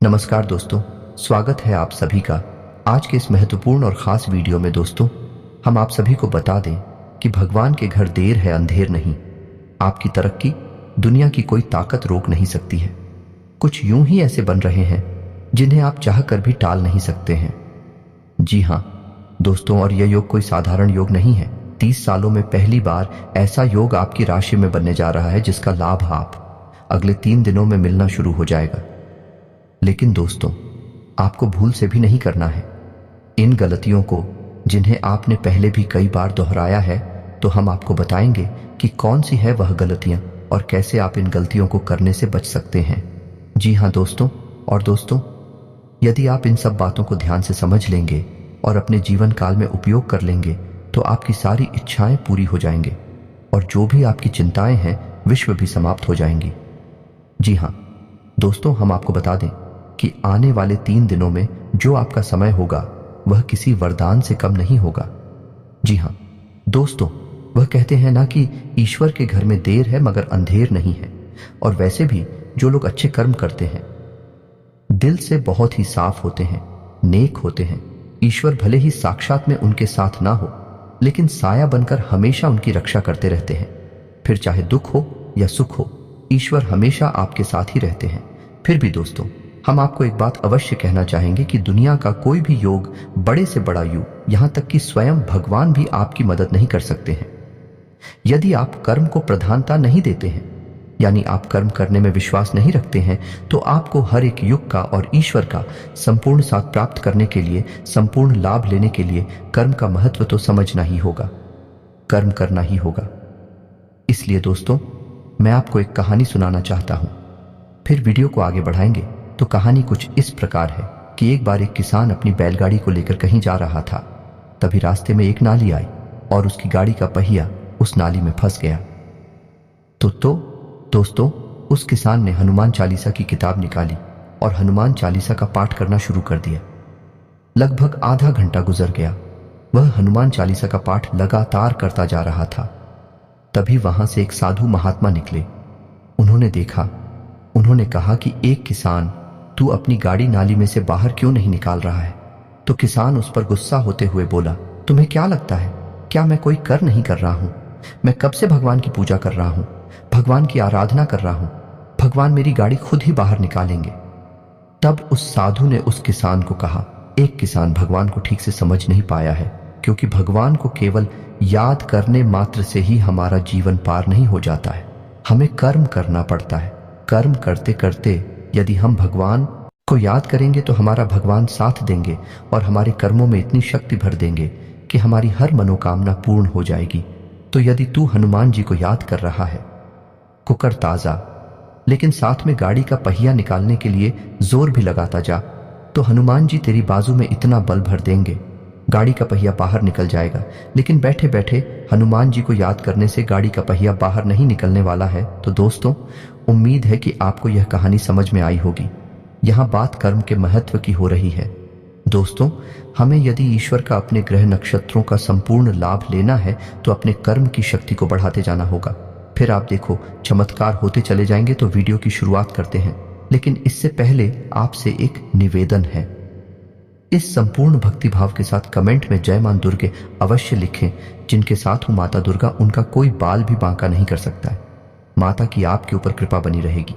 नमस्कार दोस्तों, स्वागत है आप सभी का आज के इस महत्वपूर्ण और ख़ास वीडियो में। दोस्तों, हम आप सभी को बता दें कि भगवान के घर देर है अंधेर नहीं। आपकी तरक्की दुनिया की कोई ताकत रोक नहीं सकती है। कुछ यूं ही ऐसे बन रहे हैं जिन्हें आप चाहकर भी टाल नहीं सकते हैं। जी हाँ दोस्तों, और यह योग कोई साधारण योग नहीं है। 30 सालों में पहली बार ऐसा योग आपकी राशि में बनने जा रहा है जिसका लाभ आप अगले 3 दिनों में मिलना शुरू हो जाएगा। लेकिन दोस्तों, आपको भूल से भी नहीं करना है इन गलतियों को जिन्हें आपने पहले भी कई बार दोहराया है। तो हम आपको बताएंगे कि कौन सी है वह गलतियां और कैसे आप इन गलतियों को करने से बच सकते हैं। जी हाँ दोस्तों, और दोस्तों, यदि आप इन सब बातों को ध्यान से समझ लेंगे और अपने जीवन काल में उपयोग कर लेंगे तो आपकी सारी इच्छाएं पूरी हो जाएंगे और जो भी आपकी चिंताएं हैं विश्व भी समाप्त हो जाएंगी। जी हाँ दोस्तों, हम आपको बता दें कि आने वाले 3 दिनों में जो आपका समय होगा वह किसी वरदान से कम नहीं होगा। जी हाँ दोस्तों, वह कहते हैं ना कि ईश्वर के घर में देर है मगर अंधेर नहीं है। और वैसे भी जो लोग अच्छे कर्म करते हैं, दिल से बहुत ही साफ होते हैं, नेक होते हैं, ईश्वर भले ही साक्षात में उनके साथ ना हो लेकिन साया बनकर हमेशा उनकी रक्षा करते रहते हैं। फिर चाहे दुख हो या सुख हो, ईश्वर हमेशा आपके साथ ही रहते हैं। फिर भी दोस्तों, हम आपको एक बात अवश्य कहना चाहेंगे कि दुनिया का कोई भी योग, बड़े से बड़ा योग, यहां तक कि स्वयं भगवान भी आपकी मदद नहीं कर सकते हैं यदि आप कर्म को प्रधानता नहीं देते हैं, यानी आप कर्म करने में विश्वास नहीं रखते हैं। तो आपको हर एक युग का और ईश्वर का संपूर्ण साथ प्राप्त करने के लिए, संपूर्ण लाभ लेने के लिए कर्म का महत्व तो समझना ही होगा, कर्म करना ही होगा। इसलिए दोस्तों, मैं आपको एक कहानी सुनाना चाहता हूं, फिर वीडियो को आगे बढ़ाएंगे। तो कहानी कुछ इस प्रकार है कि एक बार एक किसान अपनी बैलगाड़ी को लेकर कहीं जा रहा था। तभी रास्ते में एक नाली आई और उसकी गाड़ी का पहिया उस नाली में फंस गया। तो दोस्तों, उस किसान ने हनुमान चालीसा की किताब निकाली और हनुमान चालीसा का पाठ करना शुरू कर दिया। लगभग आधा घंटा गुजर गया। वह हनुमान चालीसा का पाठ लगातार करता जा रहा था। तभी वहां से एक साधु महात्मा निकले। उन्होंने कहा कि एक किसान, तू अपनी गाड़ी नाली में से बाहर क्यों नहीं निकाल रहा है? तो किसान उस पर गुस्सा होते हुए बोला, तुम्हें क्या लगता है, क्या मैं कोई कर नहीं कर रहा हूं? मैं कब से भगवान की पूजा कर रहा हूं, भगवान की आराधना कर रहा हूं। भगवान मेरी गाड़ी खुद ही बाहर निकालेंगे। तब उस साधु ने उस किसान को कहा, एक किसान भगवान को ठीक से समझ नहीं पाया है, क्योंकि भगवान को केवल याद करने मात्र से ही हमारा जीवन पार नहीं हो जाता है। हमें कर्म करना पड़ता है। कर्म करते करते यदि हम भगवान को याद करेंगे तो हमारा भगवान साथ देंगे और हमारे कर्मों में इतनी शक्ति भर देंगे कि हमारी हर मनोकामना पूर्ण हो जाएगी। तो यदि तू हनुमान जी को याद कर रहा है, कुकर ताजा, लेकिन साथ में गाड़ी का पहिया निकालने के लिए जोर भी लगाता जा, तो हनुमान जी तेरी बाजू में इतना बल भर देंगे, गाड़ी का पहिया बाहर निकल जाएगा। लेकिन बैठे बैठे हनुमान जी को याद करने से गाड़ी का पहिया बाहर नहीं निकलने वाला है। तो दोस्तों, उम्मीद है कि आपको यह कहानी समझ में आई होगी। यहाँ बात कर्म के महत्व की हो रही है। दोस्तों, हमें यदि ईश्वर का अपने ग्रह नक्षत्रों का संपूर्ण लाभ लेना है तो अपने कर्म की शक्ति को बढ़ाते जाना होगा। फिर आप देखो, चमत्कार होते चले जाएंगे। तो वीडियो की शुरुआत करते हैं, लेकिन इससे पहले आपसे एक निवेदन है। इस संपूर्ण भक्तिभाव के साथ कमेंट में जय मां दुर्गे अवश्य लिखें। जिनके साथ हूं माता दुर्गा, उनका कोई बाल भी बांका नहीं कर सकता है। माता की आपके ऊपर कृपा बनी रहेगी।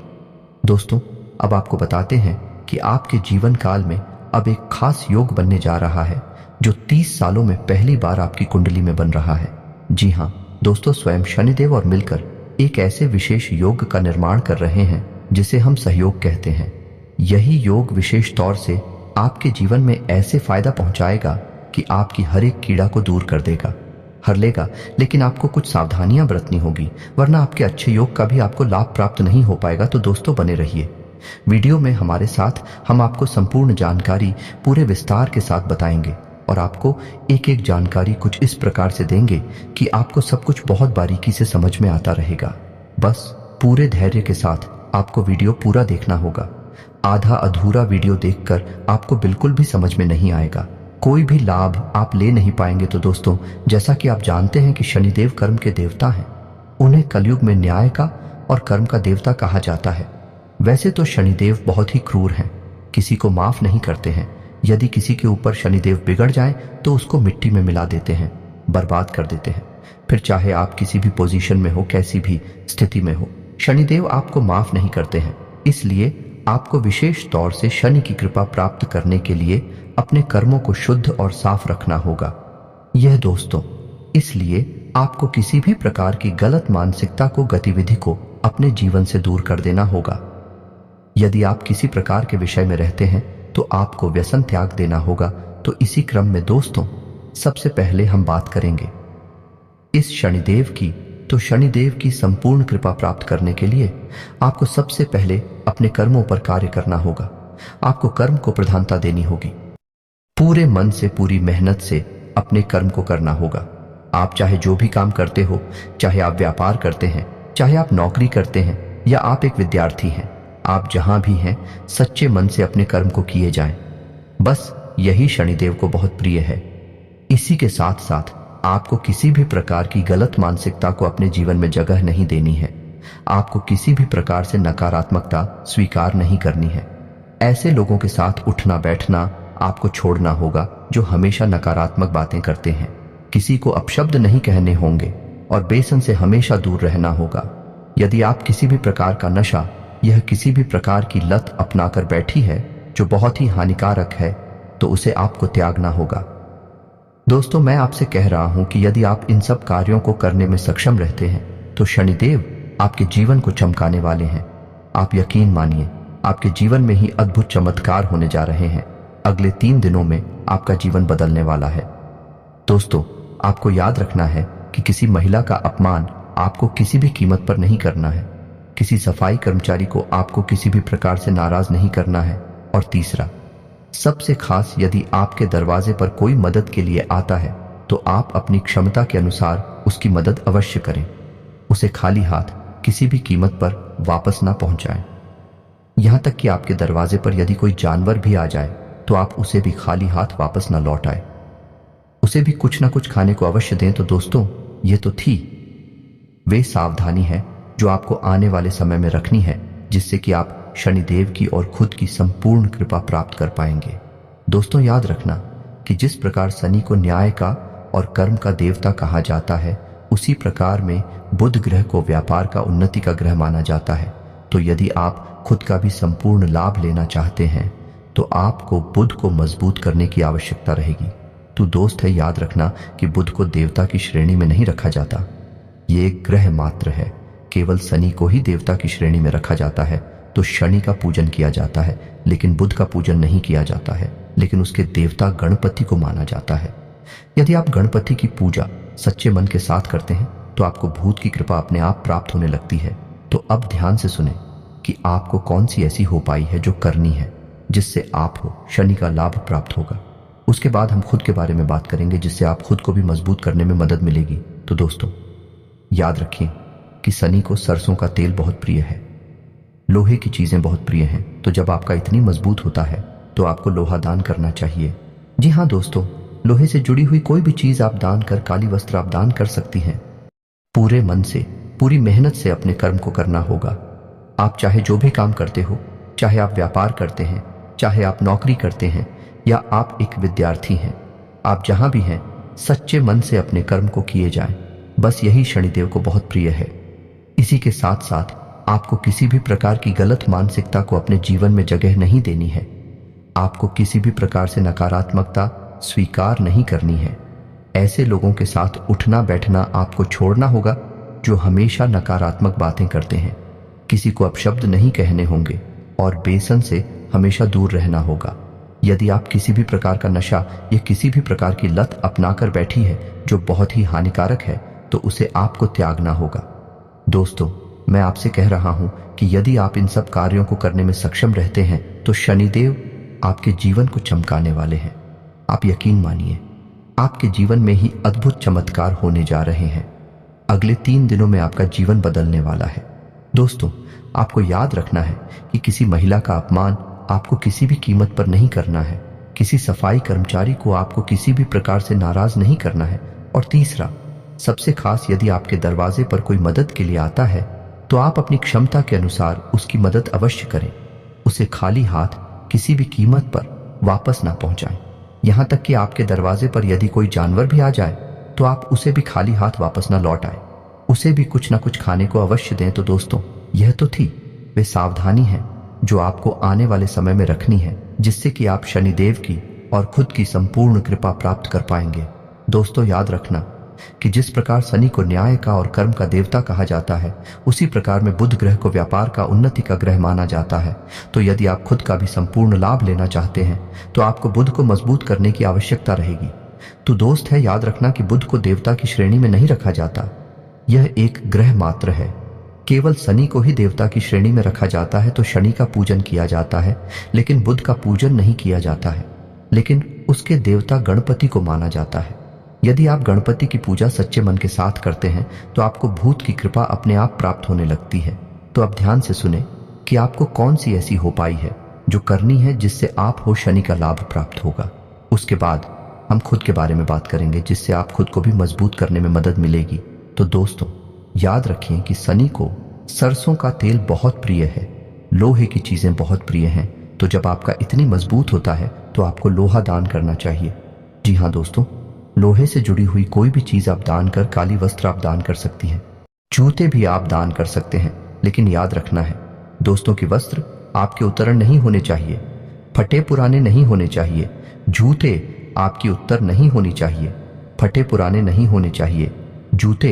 दोस्तों, अब आपको बताते हैं कि आपके जीवन काल में अब एक खास योग बनने जा रहा है जो 30 सालों में पहली बार आपकी कुंडली में बन रहा है। जी हाँ दोस्तों, स्वयं शनिदेव और मिलकर एक ऐसे विशेष योग का निर्माण कर रहे हैं जिसे हम सहयोग कहते हैं। यही योग विशेष तौर से आपके जीवन में ऐसे फायदा पहुंचाएगा कि आपकी हर एक कीड़ा को दूर कर देगा, हर लेगा। लेकिन आपको कुछ सावधानियां बरतनी होगी, वरना आपके अच्छे योग का भी आपको लाभ प्राप्त नहीं हो पाएगा। तो दोस्तों, बने रहिए वीडियो में हमारे साथ। हम आपको संपूर्ण जानकारी पूरे विस्तार के साथ बताएंगे और आपको एक एक जानकारी कुछ इस प्रकार से देंगे कि आपको सब कुछ बहुत बारीकी से समझ में आता रहेगा। बस पूरे धैर्य के साथ आपको वीडियो पूरा देखना होगा। आधा अधूरा वीडियो देखकर आपको बिल्कुल भी समझ में नहीं आएगा, कोई भी लाभ आप ले नहीं पाएंगे। तो दोस्तों, जैसा कि आप जानते हैं कि शनिदेव कर्म के देवता हैं, उन्हें कलयुग में न्याय का और कर्म का देवता कहा जाता है। वैसे तो शनिदेव बहुत ही क्रूर हैं, किसी को माफ नहीं करते हैं। यदि किसी के ऊपर शनिदेव बिगड़ जाए तो उसको मिट्टी में मिला देते हैं, बर्बाद कर देते हैं। फिर चाहे आप किसी भी पोजीशन में हो, कैसी भी स्थिति में हो, शनिदेव आपको माफ नहीं करते हैं। इसलिए आपको विशेष तौर से शनि की कृपा प्राप्त करने के लिए अपने कर्मों को शुद्ध और साफ रखना होगा। यह दोस्तों, इसलिए आपको किसी भी प्रकार की गलत मानसिकता को, गतिविधि को अपने जीवन से दूर कर देना होगा। यदि आप किसी प्रकार के विषय में रहते हैं तो आपको व्यसन त्याग देना होगा। तो इसी क्रम में दोस्तों, सबसे पहले हम बात करेंगे इस शनिदेव की। तो शनिदेव की संपूर्ण कृपा प्राप्त करने के लिए आपको सबसे पहले अपने कर्मों पर कार्य करना होगा। आपको कर्म को प्रधानता देनी होगी। पूरे मन से, पूरी मेहनत से अपने कर्म को करना होगा। आप चाहे जो भी काम करते हो, चाहे आप व्यापार करते हैं, चाहे आप नौकरी करते हैं या आप एक विद्यार्थी हैं, आप जहां भी हैं सच्चे मन से अपने कर्म को किए जाएं। बस यही शनिदेव को बहुत प्रिय है। इसी के साथ साथ आपको किसी भी प्रकार की गलत मानसिकता को अपने जीवन में जगह नहीं देनी है। आपको किसी भी प्रकार से नकारात्मकता स्वीकार नहीं करनी है। ऐसे लोगों के साथ उठना बैठना आपको छोड़ना होगा जो हमेशा नकारात्मक बातें करते हैं। किसी को अपशब्द नहीं कहने होंगे और बेसन से हमेशा दूर रहना होगा। यदि आप किसी भी प्रकार का नशा, यह किसी भी प्रकार की लत अपनाकर बैठी है जो बहुत ही हानिकारक है, तो उसे आपको त्यागना होगा। दोस्तों, मैं आपसे कह रहा हूं कि यदि आप इन सब कार्यों को करने में सक्षम रहते हैं तो शनिदेव आपके जीवन को चमकाने वाले हैं। आप यकीन मानिए, आपके जीवन में ही अद्भुत चमत्कार होने जा रहे हैं। अगले 3 दिनों में आपका जीवन बदलने वाला है। दोस्तों, आपको याद रखना है कि किसी महिला का अपमान आपको किसी भी कीमत पर नहीं करना है। किसी सफाई कर्मचारी को आपको किसी भी प्रकार से नाराज नहीं करना है। और तीसरा, सबसे खास, यदि आपके दरवाजे पर कोई मदद के लिए आता है तो आप अपनी क्षमता के अनुसार उसकी मदद अवश्य करें। उसे खाली हाथ किसी भी कीमत पर वापस ना पहुंचाएं। यहां तक कि आपके दरवाजे पर यदि कोई जानवर भी आ जाए तो आप उसे भी खाली हाथ वापस ना लौटाएं। उसे भी कुछ ना कुछ खाने को अवश्य दें। तो दोस्तों, ये तो थी वे सावधानी है जो आपको आने वाले समय में रखनी है, जिससे कि आप शनिदेव की और खुद की संपूर्ण कृपा प्राप्त कर पाएंगे। दोस्तों, याद रखना कि जिस प्रकार शनि को न्याय का और कर्म का देवता कहा जाता है, उसी प्रकार में बुध ग्रह को व्यापार का, उन्नति का ग्रह माना जाता है। तो यदि आप खुद का भी संपूर्ण लाभ लेना चाहते हैं तो आपको बुध को मजबूत करने की आवश्यकता रहेगी। तो दोस्त है, याद रखना कि बुध को देवता की श्रेणी में नहीं रखा जाता। ये एक ग्रह मात्र है। केवल शनि को ही देवता की श्रेणी में रखा जाता है। तो शनि का पूजन किया जाता है, लेकिन बुध का पूजन नहीं किया जाता है। लेकिन उसके देवता गणपति को माना जाता है। यदि आप गणपति की पूजा सच्चे मन के साथ करते हैं तो आपको भूत की कृपा अपने आप प्राप्त होने लगती है। तो अब ध्यान से सुने कि आपको कौन सी ऐसी हो पाई है जो करनी है, जिससे आपको शनि का लाभ प्राप्त होगा। उसके बाद हम खुद के बारे में बात करेंगे, जिससे आप खुद को भी मजबूत करने में मदद मिलेगी। तो दोस्तों, याद रखिए कि शनि को सरसों का तेल बहुत प्रिय है, लोहे की चीजें बहुत प्रिय हैं। तो जब आपका इतनी मजबूत होता है तो आपको लोहा दान करना चाहिए। जी हाँ दोस्तों, लोहे से जुड़ी हुई कोई भी चीज आप दान कर, काली वस्त्र आप दान कर सकती हैं। पूरे मन से, पूरी मेहनत से अपने कर्म को करना होगा। आप चाहे जो भी काम करते हो, चाहे आप व्यापार करते हैं, चाहे आप नौकरी करते हैं या आप एक विद्यार्थी हैं, आप जहां भी हैं सच्चे मन से अपने कर्म को किए जाएं। बस यही शनिदेव को बहुत प्रिय है। इसी के साथ साथ आपको किसी भी प्रकार की गलत मानसिकता को अपने जीवन में जगह नहीं देनी है। आपको किसी भी प्रकार से नकारात्मकता स्वीकार नहीं करनी है। ऐसे लोगों के साथ उठना बैठना आपको छोड़ना होगा जो हमेशा नकारात्मक बातें करते हैं। किसी को अपशब्द नहीं कहने होंगे और बेसन से हमेशा दूर रहना होगा। यदि आप किसी भी प्रकार का नशा या किसी भी प्रकार की लत अपनाकर बैठी है जो बहुत ही हानिकारक है, तो उसे आपको त्यागना होगा। दोस्तों, मैं आपसे कह रहा हूं कि यदि आप इन सब कार्यों को करने में सक्षम रहते हैं तो शनिदेव आपके जीवन को चमकाने वाले हैं। आप यकीन मानिए, आपके जीवन में ही अद्भुत चमत्कार होने जा रहे हैं। अगले 3 दिनों में आपका जीवन बदलने वाला है। दोस्तों, आपको याद रखना है कि किसी महिला का अपमान आपको किसी भी कीमत पर नहीं करना है। किसी सफाई कर्मचारी को आपको किसी भी प्रकार से नाराज नहीं करना है। और तीसरा, सबसे खास, यदि आपके दरवाजे पर कोई मदद के लिए आता है तो आप अपनी क्षमता के अनुसार उसकी मदद अवश्य करें। उसे खाली हाथ किसी भी कीमत पर वापस ना पहुंचाएं। यहां तक कि आपके दरवाजे पर यदि कोई जानवर भी आ जाए तो आप उसे भी खाली हाथ वापस ना लौट आए, उसे भी कुछ ना कुछ खाने को अवश्य दें। तो दोस्तों, यह तो थी वे सावधानी है जो आपको आने वाले समय में रखनी है, जिससे कि आप शनिदेव की और खुद की संपूर्ण कृपा प्राप्त कर पाएंगे। दोस्तों, याद रखना कि जिस प्रकार शनि को न्याय का और कर्म का देवता कहा जाता है, उसी प्रकार में बुध ग्रह को व्यापार का, उन्नति का ग्रह माना जाता है। तो यदि आप खुद का भी संपूर्ण लाभ लेना चाहते हैं तो आपको बुध को मजबूत करने की आवश्यकता रहेगी। तो दोस्त है, याद रखना कि बुध को देवता की श्रेणी में नहीं रखा जाता, यह एक ग्रह मात्र है। केवल शनि को ही देवता की श्रेणी में रखा जाता है। तो शनि का पूजन किया जाता है, लेकिन बुध का पूजन नहीं किया जाता है, लेकिन उसके देवता गणपति को माना जाता है। यदि आप गणपति की पूजा सच्चे मन के साथ करते हैं तो आपको भूत की कृपा अपने आप प्राप्त होने लगती है। तो अब ध्यान से सुने कि आपको कौन सी ऐसी उपाय है जो करनी है जिससे आप हो शनि का लाभ प्राप्त होगा। उसके बाद हम खुद के बारे में बात करेंगे, जिससे आप खुद को भी मजबूत करने में मदद मिलेगी। तो दोस्तों, याद रखें कि शनि को सरसों का तेल बहुत प्रिय है, लोहे की चीजें बहुत प्रिय हैं। तो जब आपका इतनी मजबूत होता है तो आपको लोहा दान करना चाहिए। जी हाँ दोस्तों, लोहे से जुड़ी हुई कोई भी चीज आप दान कर, काली वस्त्र आप दान कर सकती हैं, जूते भी आप दान कर सकते हैं। लेकिन याद रखना है दोस्तों कि वस्त्र आपके उतरण नहीं होने चाहिए, फटे पुराने नहीं होने चाहिए। जूते आपकी उत्तर नहीं होनी चाहिए, फटे पुराने नहीं होने चाहिए। जूते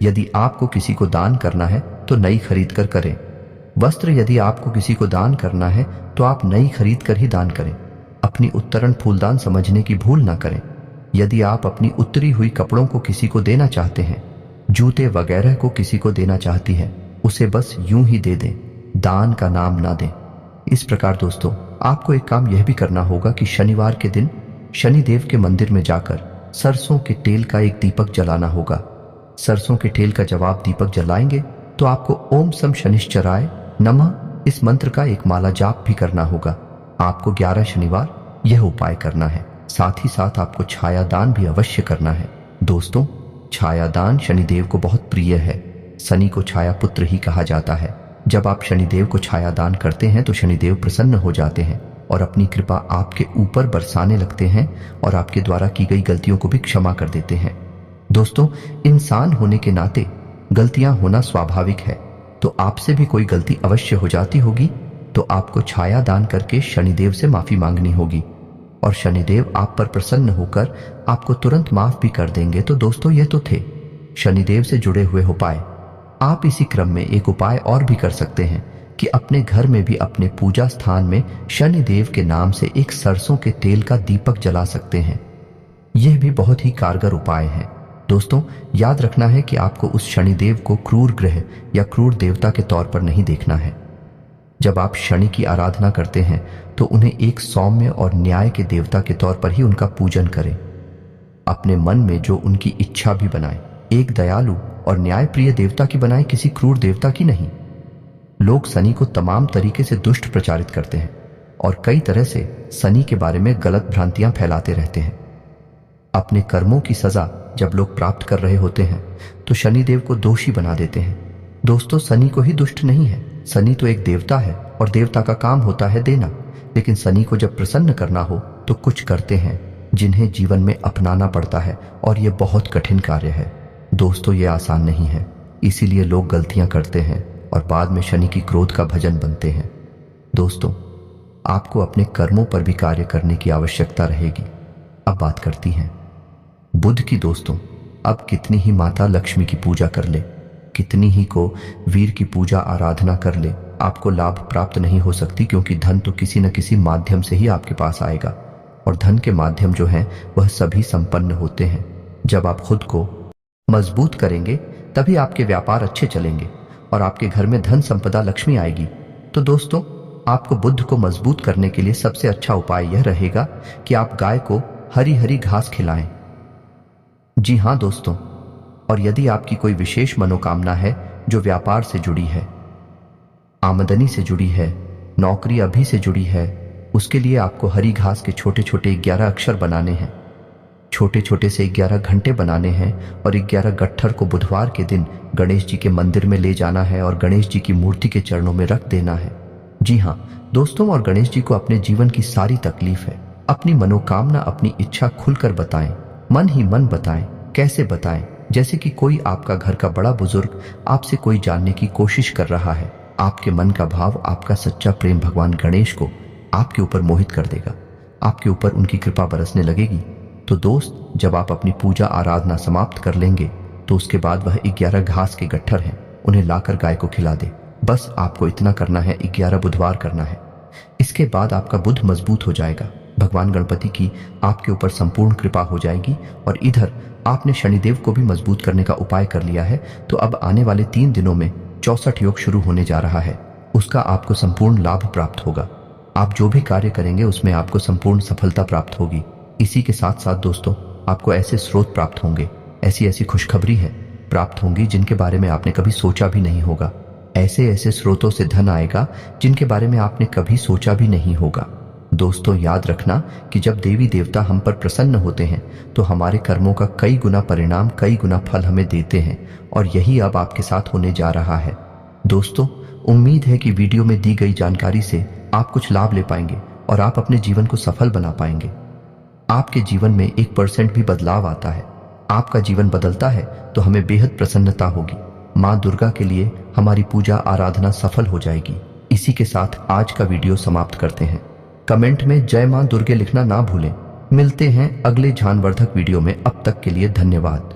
यदि आपको किसी को दान करना है तो नई खरीद कर करें। वस्त्र यदि आपको किसी को दान करना है तो आप नई खरीद कर ही दान करें। अपनी उत्तरण फूलदान समझने की भूल ना करें। यदि आप अपनी उतरी हुई कपड़ों को किसी को देना चाहते हैं, जूते वगैरह को किसी को देना चाहती हैं, उसे बस यूं ही दे दें, दान का नाम ना दें। इस प्रकार दोस्तों, आपको एक काम यह भी करना होगा कि शनिवार के दिन शनिदेव के मंदिर में जाकर सरसों के तेल का एक दीपक जलाना होगा। सरसों के तेल का जब आप दीपक जलाएंगे तो आपको ओम सम शनिश्चराय नमः इस मंत्र का एक माला जाप भी करना होगा। आपको 11 शनिवार यह उपाय करना है। साथ ही साथ आपको छाया दान भी अवश्य करना है। दोस्तों, छाया दान शनिदेव को बहुत प्रिय है। शनि को छाया पुत्र ही कहा जाता है। जब आप शनिदेव को छाया दान करते हैं तो शनिदेव प्रसन्न हो जाते हैं और अपनी कृपा आपके ऊपर बरसाने लगते हैं और आपके द्वारा की गई गलतियों को भी क्षमा कर देते हैं। दोस्तों, इंसान होने के नाते गलतियां होना स्वाभाविक है, तो आपसे भी कोई गलती अवश्य हो जाती होगी, तो आपको छाया दान करके शनिदेव से माफी मांगनी होगी और शनिदेव आप पर प्रसन्न होकर आपको तुरंत माफ भी कर देंगे। तो दोस्तों, ये तो थे शनिदेव से जुड़े हुए उपाय। आप इसी क्रम में एक उपाय और भी कर सकते हैं कि अपने घर में भी अपने पूजा स्थान में शनिदेव के नाम से एक सरसों के तेल का दीपक जला सकते हैं। यह भी बहुत ही कारगर उपाय है। दोस्तों, याद रखना है कि आपको उस शनिदेव को क्रूर ग्रह या क्रूर देवता के तौर पर नहीं देखना है। जब आप शनि की आराधना करते हैं तो उन्हें एक सौम्य और न्याय के देवता के तौर पर ही उनका पूजन करें। अपने मन में जो उनकी इच्छा भी बनाएं, एक दयालु और न्यायप्रिय देवता की बनाएं, किसी क्रूर देवता की नहीं। लोग शनि को तमाम तरीके से दुष्ट प्रचारित करते हैं और कई तरह से शनि के बारे में गलत भ्रांतियां फैलाते रहते हैं। अपने कर्मों की सजा जब लोग प्राप्त कर रहे होते हैं तो शनिदेव को दोषी बना देते हैं। दोस्तों, शनि को ही दुष्ट नहीं है, शनि तो एक देवता है और देवता का काम होता है देना। लेकिन शनि को जब प्रसन्न करना हो तो कुछ करते हैं जिन्हें जीवन में अपनाना पड़ता है और यह बहुत कठिन कार्य है। दोस्तों, ये आसान नहीं है, इसीलिए लोग गलतियां करते हैं और बाद में शनि की क्रोध का भजन बनते हैं। दोस्तों, आपको अपने कर्मों पर भी कार्य करने की आवश्यकता रहेगी। अब बात करती हैं बुध की। दोस्तों, अब कितनी ही माता लक्ष्मी की पूजा कर ले, कितनी ही को वीर की पूजा आराधना कर ले, आपको लाभ प्राप्त नहीं हो सकती, क्योंकि धन तो किसी न किसी माध्यम से ही आपके पास आएगा और धन के माध्यम जो हैं वह सभी संपन्न होते हैं। जब आप खुद को मजबूत करेंगे तभी आपके व्यापार अच्छे चलेंगे और आपके घर में धन संपदा लक्ष्मी आएगी। तो दोस्तों, आपको बुध को मजबूत करने के लिए सबसे अच्छा उपाय यह रहेगा कि आप गाय को हरी हरी घास खिलाएं। जी हाँ दोस्तों, और यदि आपकी कोई विशेष मनोकामना है जो व्यापार से जुड़ी है, आमदनी से जुड़ी है, नौकरी अभी से जुड़ी है, उसके लिए आपको हरी घास के छोटे छोटे 11 अक्षर बनाने हैं। छोटे छोटे से 11 घंटे बनाने हैं और 11 गट्ठर को बुधवार के दिन गणेश जी के मंदिर में ले जाना है और गणेश जी की मूर्ति के चरणों में रख देना है। जी हाँ दोस्तों, और गणेश जी को अपने जीवन की सारी तकलीफ है, अपनी मनोकामना, अपनी इच्छा खुलकर बताएं, मन ही मन बताएं। कैसे बताएं? जैसे कि कोई आपका घर का बड़ा बुजुर्ग आपसे कोई जानने की कोशिश कर रहा है। आपके मन का भाव, आपका सच्चा प्रेम भगवान गणेश को आपके ऊपर मोहित कर देगा, आपके ऊपर उनकी कृपा बरसने लगेगी। तो दोस्त, जब आप अपनी पूजा आराधना समाप्त कर लेंगे तो उसके बाद वह 11 घास के गट्ठर हैं, उन्हें लाकर गाय को खिला दे। बस आपको इतना करना है, 11 बुधवार करना है। इसके बाद आपका बुद्ध मजबूत हो जाएगा, भगवान गणपति की आपके ऊपर संपूर्ण कृपा हो जाएगी। और इधर आपने शनिदेव को भी मजबूत करने का उपाय कर लिया है, तो अब आने वाले 3 दिनों में 64 योग शुरू होने जा रहा है, उसका आपको संपूर्ण लाभ प्राप्त होगा। आप जो भी कार्य करेंगे उसमें आपको संपूर्ण सफलता प्राप्त होगी। इसी के साथ साथ दोस्तों, आपको ऐसे स्रोत प्राप्त होंगे, ऐसी ऐसी खुशखबरी है प्राप्त होंगी जिनके बारे में आपने कभी सोचा भी नहीं होगा। ऐसे ऐसे स्रोतों से धन आएगा जिनके बारे में आपने कभी सोचा भी नहीं होगा। दोस्तों, याद रखना कि जब देवी देवता हम पर प्रसन्न होते हैं तो हमारे कर्मों का कई गुना परिणाम, कई गुना फल हमें देते हैं, और यही अब आपके साथ होने जा रहा है। दोस्तों, उम्मीद है कि वीडियो में दी गई जानकारी से आप कुछ लाभ ले पाएंगे और आप अपने जीवन को सफल बना पाएंगे। आपके जीवन में 1% भी बदलाव आता है, आपका जीवन बदलता है, तो हमें बेहद प्रसन्नता होगी। माँ दुर्गा के लिए हमारी पूजा आराधना सफल हो जाएगी। इसी के साथ आज का वीडियो समाप्त करते हैं। कमेंट में जय माँ दुर्गे लिखना ना भूलें। मिलते हैं अगले ज्ञानवर्धक वीडियो में, अब तक के लिए धन्यवाद।